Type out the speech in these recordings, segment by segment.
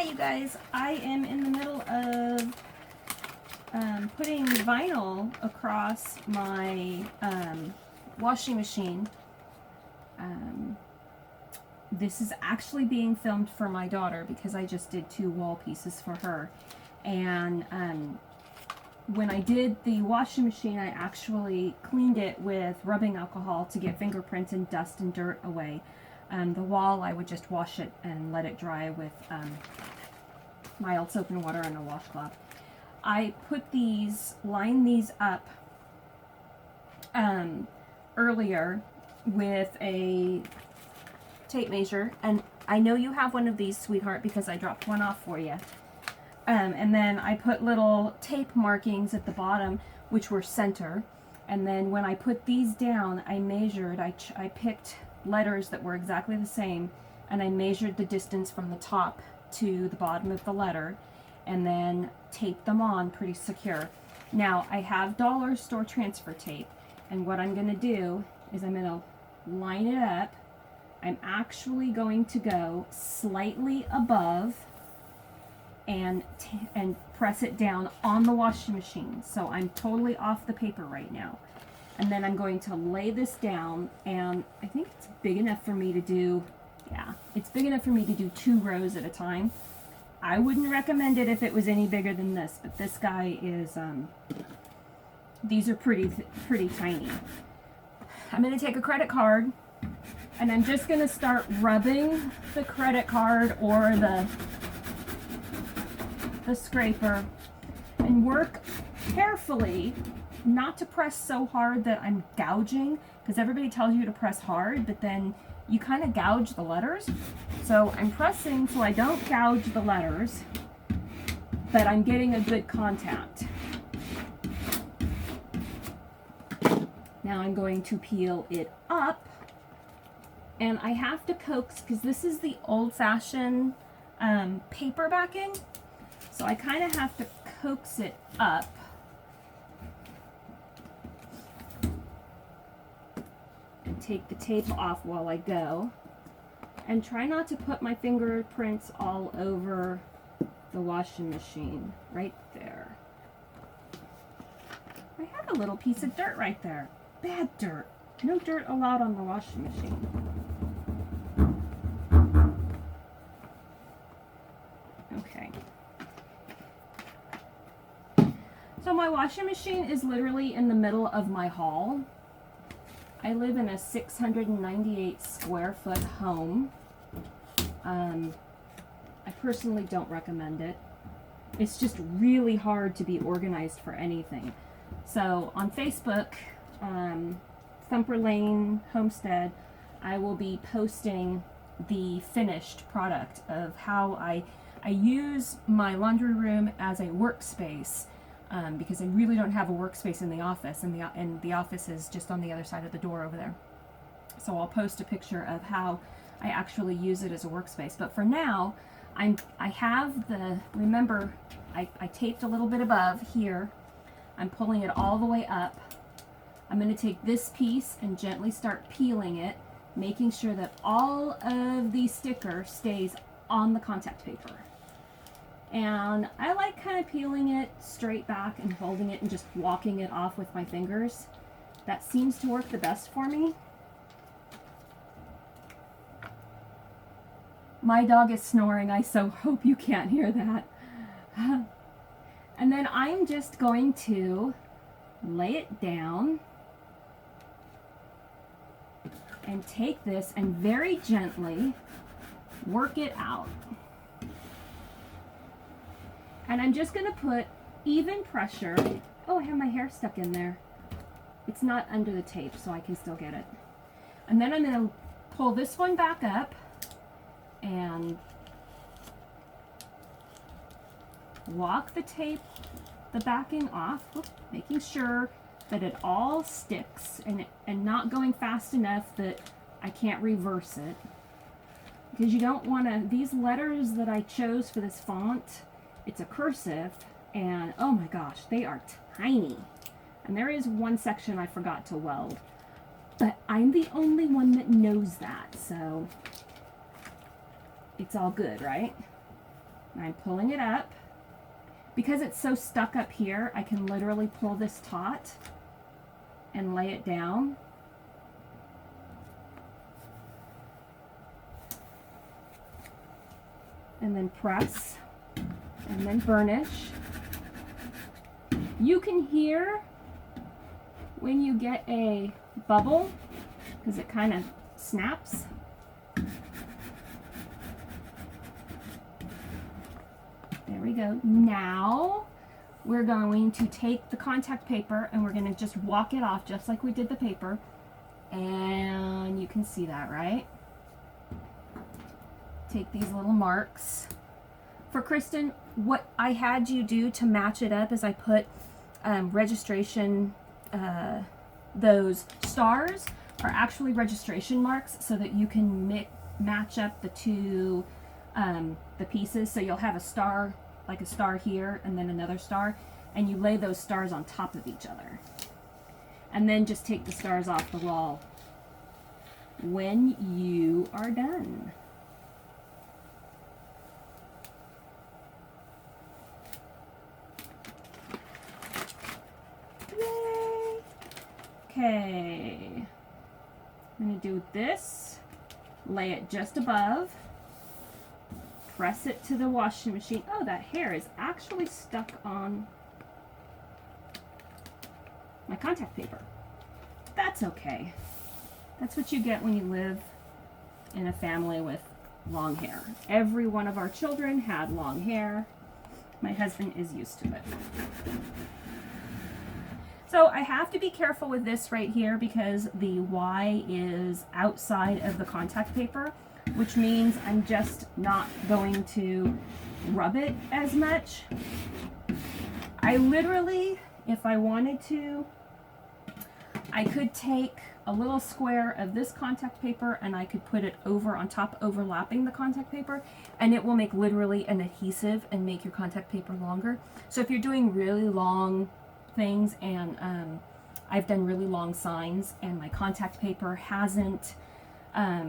you guys. I am in the middle of putting vinyl across my washing machine. This is actually being filmed for my daughter because I just did 2 wall pieces for her. And when I did the washing machine, I actually cleaned it with rubbing alcohol to get fingerprints and dust and dirt away. The wall, I would just wash it and let it dry with mild soap and water and a washcloth. I put these, line these up earlier with a tape measure, and I know you have one of these, sweetheart, because I dropped one off for you. And then I put little tape markings at the bottom, which were center. And then when I put these down, I measured, I picked letters that were exactly the same, and I measured the distance from the top to the bottom of the letter, and then taped them on pretty secure. Now, I have dollar store transfer tape, and what I'm going to do is I'm going to line it up. I'm actually going to go slightly above and press it down on the washing machine. So I'm totally off the paper right now. And then I'm going to lay this down, and I think it's big enough for me to do, yeah, it's big enough for me to do 2 rows at a time. I wouldn't recommend it if it was any bigger than this, but this guy is, these are pretty tiny. I'm going to take a credit card, and I'm just going to start rubbing the credit card or the scraper, and work carefully not to press so hard that I'm gouging, because everybody tells you to press hard, but then you kind of gouge the letters. So I'm pressing so I don't gouge the letters, but I'm getting a good contact. Now I'm going to peel it up, and I have to coax, because this is the old-fashioned paper backing, so I kind of have to coax it up. And take the tape off while I go. And try not to put my fingerprints all over the washing machine. Right there. I have a little piece of dirt right there. Bad dirt. No dirt allowed on the washing machine. Okay. So my washing machine is literally in the middle of my hall. I live in a 698 square foot home. I personally don't recommend it. It's just really hard to be organized for anything. So on Facebook, Thumper Lane Homestead, I will be posting the finished product of how I use my laundry room as a workspace. Because I really don't have a workspace in the office, and the office is just on the other side of the door over there. So I'll post a picture of how I actually use it as a workspace. But for now, I have the, remember, I taped a little bit above here. I'm pulling it all the way up. I'm going to take this piece and gently start peeling it, making sure that all of the sticker stays on the contact paper. And I like kind of peeling it straight back and holding it and just walking it off with my fingers. That seems to work the best for me. My dog is snoring. I so hope you can't hear that. And then I'm just going to lay it down and take this and very gently work it out. And I'm just going to put even pressure. Oh, I have my hair stuck in there. It's not under the tape, so I can still get it. And then I'm going to pull this one back up and walk the tape, the backing off, making sure that it all sticks and not going fast enough that I can't reverse it. Because you don't want to, these letters that I chose for this font, it's a cursive, and oh my gosh, they are tiny. And there is one section I forgot to weld. But I'm the only one that knows that, so it's all good, right? And I'm pulling it up. Because it's so stuck up here, I can literally pull this taut and lay it down. And then press, and then burnish. You can hear when you get a bubble, because it kind of snaps. There we go. Now we're going to take the contact paper and we're going to just walk it off just like we did the paper. And you can see that, right? Take these little marks. For Kristen, what I had you do to match it up is I put registration, those stars are actually registration marks so that you can match up the two the pieces. So you'll have a star, like a star here and then another star, and you lay those stars on top of each other. And then just take the stars off the wall when you are done. Yay! Okay, I'm going to do this, lay it just above, press it to the washing machine. Oh, that hair is actually stuck on my contact paper. That's okay. That's what you get when you live in a family with long hair. Every one of our children had long hair. My husband is used to it. So I have to be careful with this right here because the Y is outside of the contact paper, which means I'm just not going to rub it as much. I literally, if I wanted to, I could take a little square of this contact paper and I could put it over on top, overlapping the contact paper, and it will make literally an adhesive and make your contact paper longer. So if you're doing really long things, and I've done really long signs and my contact paper hasn't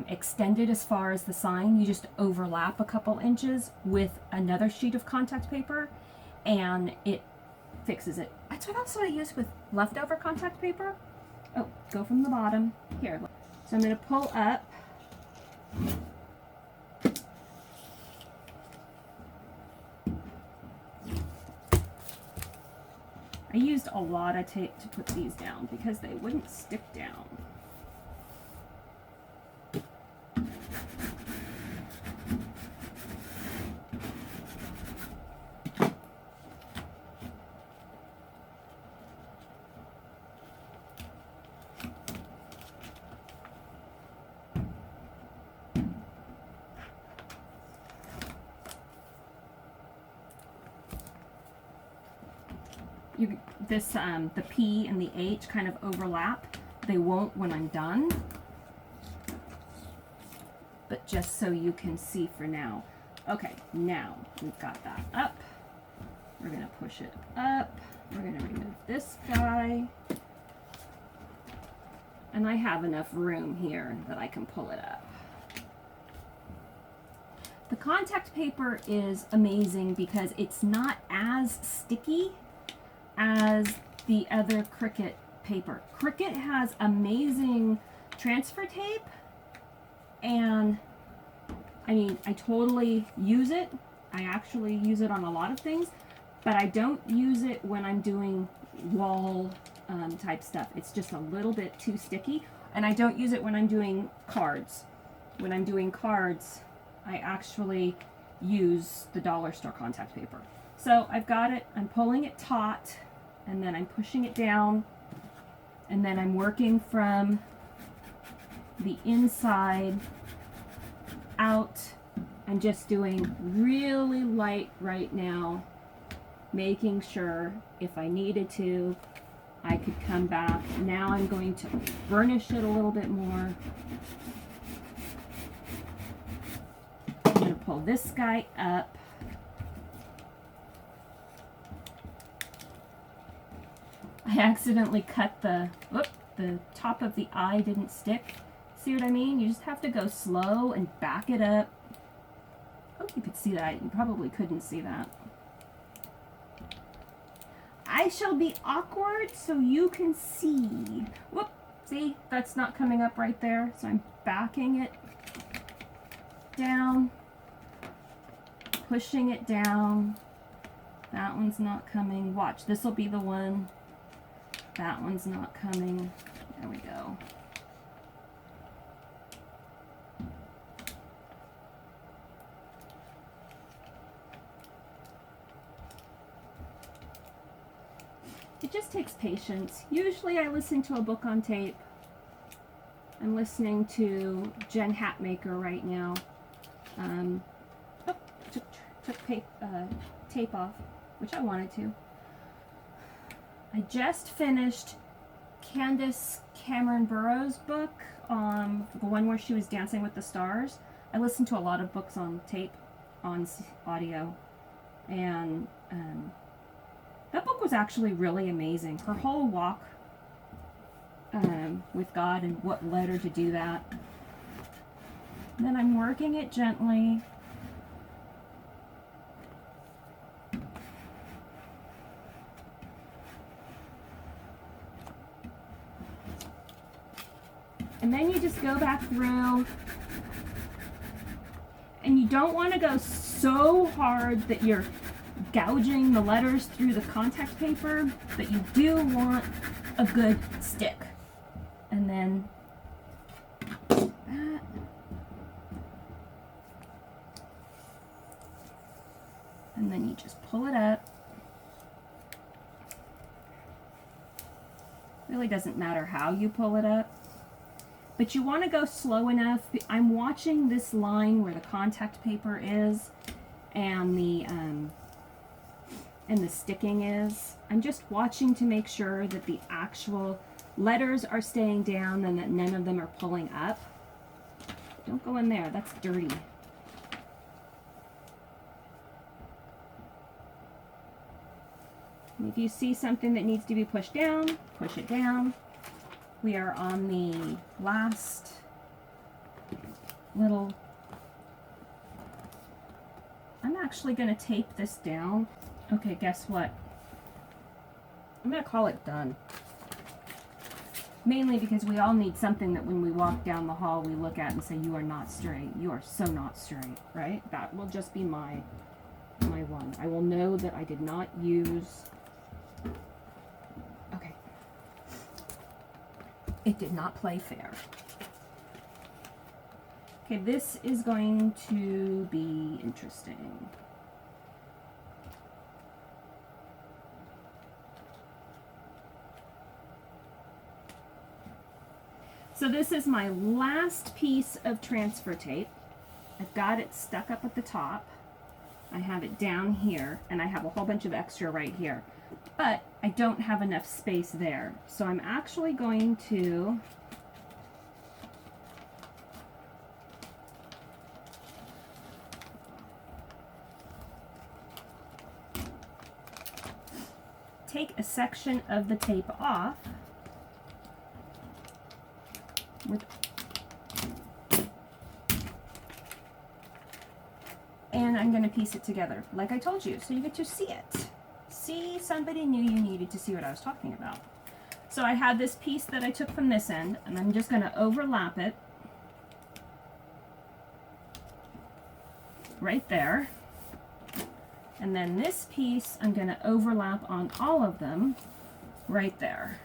extended as far as the sign, you just overlap a couple inches with another sheet of contact paper and it fixes it. That's what I use with leftover contact paper. Oh, go from the bottom. Here. So I'm going to pull up. I used a lot of tape to put these down because they wouldn't stick down. The P and the H kind of overlap. They won't when I'm done, but just so you can see for now. Okay, now we've got that up. We're going to push it up. We're going to remove this guy. And I have enough room here that I can pull it up. The contact paper is amazing because it's not as sticky as the other Cricut paper. Cricut has amazing transfer tape, and I mean, I totally use it. I actually use it on a lot of things, but I don't use it when I'm doing wall type stuff. It's just a little bit too sticky, and I don't use it when I'm doing cards. When I'm doing cards, I actually use the dollar store contact paper. So I've got it, I'm pulling it taut, and then I'm pushing it down, and then I'm working from the inside out. I'm just doing really light right now, making sure if I needed to, I could come back. Now I'm going to burnish it a little bit more. I'm going to pull this guy up. I accidentally cut the top of the eye didn't stick. See what I mean? You just have to go slow and back it up. Oh, you could see that. You probably couldn't see that. I shall be awkward so you can see. Whoop, see, that's not coming up right there. So I'm backing it down, pushing it down. That one's not coming. Watch, this will be the one. That one's not coming. There we go. It just takes patience. Usually I listen to a book on tape. I'm listening to Jen Hatmaker right now. Took tape off, which I wanted to. I just finished Candace Cameron Burrows' book, the one where she was dancing with the stars. I listen to a lot of books on tape, on audio, and that book was actually really amazing. Her whole walk with God and what led her to do that. And then I'm working it gently. And then you just go back through, and you don't want to go so hard that you're gouging the letters through the contact paper, but you do want a good stick. And then that. And then you just pull it up. Really doesn't matter how you pull it up. But you want to go slow enough. I'm watching this line where the contact paper is and the sticking is. I'm just watching to make sure that the actual letters are staying down and that none of them are pulling up. Don't go in there, that's dirty. And if you see something that needs to be pushed down, push it down. We are on the last little, I'm actually going to tape this down. Okay, guess what? I'm going to call it done. Mainly because we all need something that when we walk down the hall we look at and say, you are not straight. You are so not straight, right? That will just be my one. I will know that I did not use, okay. It did not play fair. Okay, this is going to be interesting. So this is my last piece of transfer tape. I've got it stuck up at the top. I have it down here, and I have a whole bunch of extra right here. But I don't have enough space there. So I'm actually going to take a section of the tape off and I'm going to piece it together like I told you, so you get to see it. See, somebody knew you needed to see what I was talking about. So I had this piece that I took from this end, and I'm just going to overlap it right there. And then this piece I'm going to overlap on all of them right there.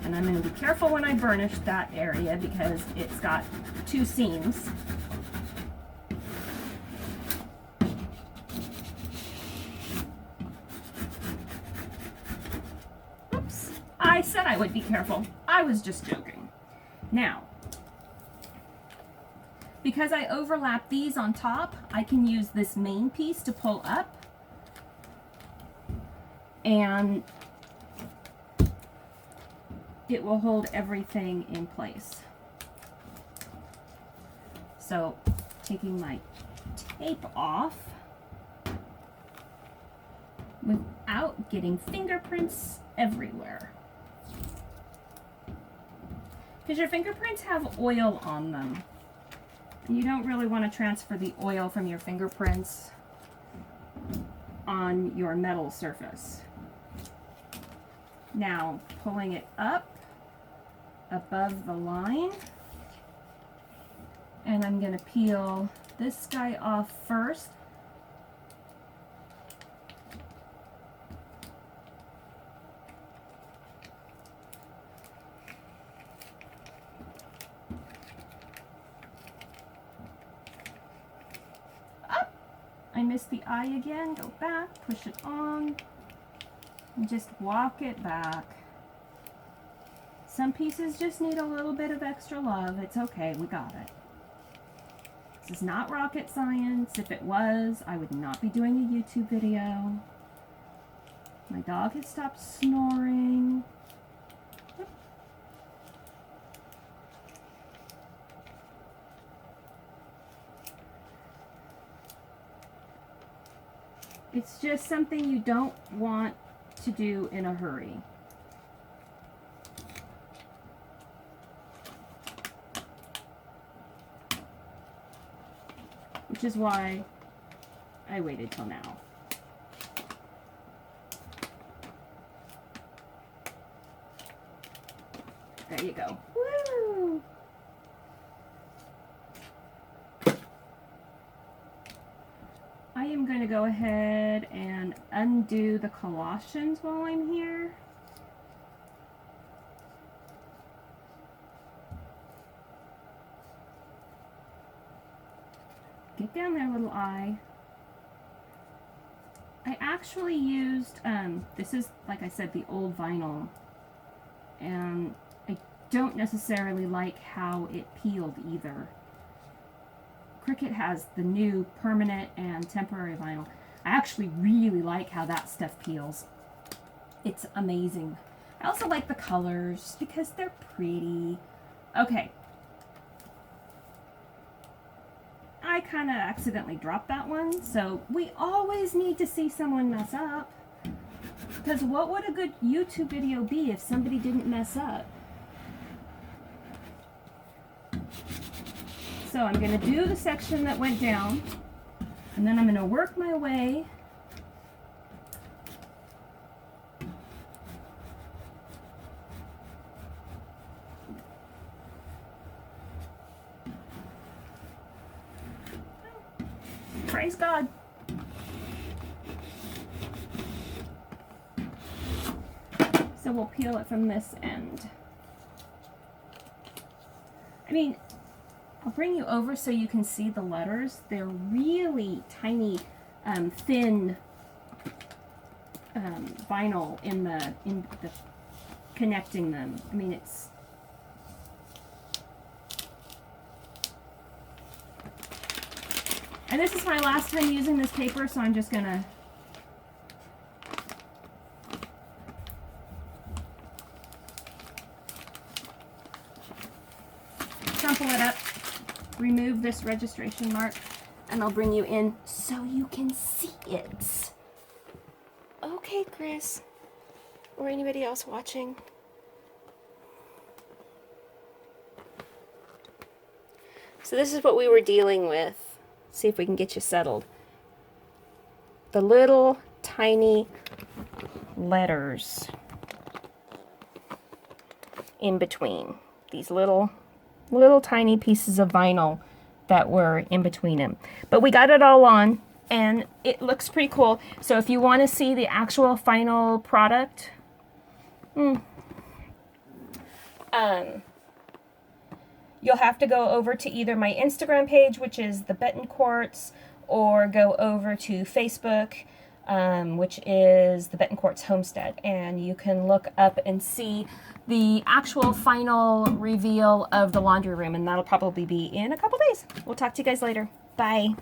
And I'm going to be careful when I burnish that area because it's got two seams. Oops, I said I would be careful. I was just joking. Now, because I overlap these on top, I can use this main piece to pull up. And it will hold everything in place. So, taking my tape off without getting fingerprints everywhere. Because your fingerprints have oil on them. You don't really want to transfer the oil from your fingerprints on your metal surface. Now, pulling it up above the line, and I'm going to peel this guy off first. Up! I missed the eye again. Go back, push it on, and just walk it back. Some pieces just need a little bit of extra love. It's okay, we got it. This is not rocket science. If it was, I would not be doing a YouTube video. My dog has stopped snoring. It's just something you don't want to do in a hurry. Which is why I waited till now. There you go. Woo! I am going to go ahead and undo the Colossians while I'm here. Get down there, little eye. I actually used, this is, like I said, the old vinyl. And I don't necessarily like how it peeled either. Cricut has the new permanent and temporary vinyl. I actually really like how that stuff peels. It's amazing. I also like the colors because they're pretty. Okay. I kind of accidentally dropped that one, so we always need to see someone mess up. Because what would a good YouTube video be if somebody didn't mess up? So I'm going to do the section that went down, and then I'm going to work my way praise God. So we'll peel it from this end. I mean, I'll bring you over so you can see the letters. They're really tiny, thin vinyl in the connecting them. I mean, it's and this is my last time using this paper, so I'm just gonna crumple it up, remove this registration mark, and I'll bring you in so you can see it. Okay, Chris, or anybody else watching. So this is what we were dealing with. See if we can get you settled. The little tiny letters in between. These little tiny pieces of vinyl that were in between them. But we got it all on, and it looks pretty cool. So if you want to see the actual final product, you'll have to go over to either my Instagram page, which is the Bettencourts, or go over to Facebook, which is the Bettencourts Homestead, and you can look up and see the actual final reveal of the laundry room, and that'll probably be in a couple days. We'll talk to you guys later. Bye.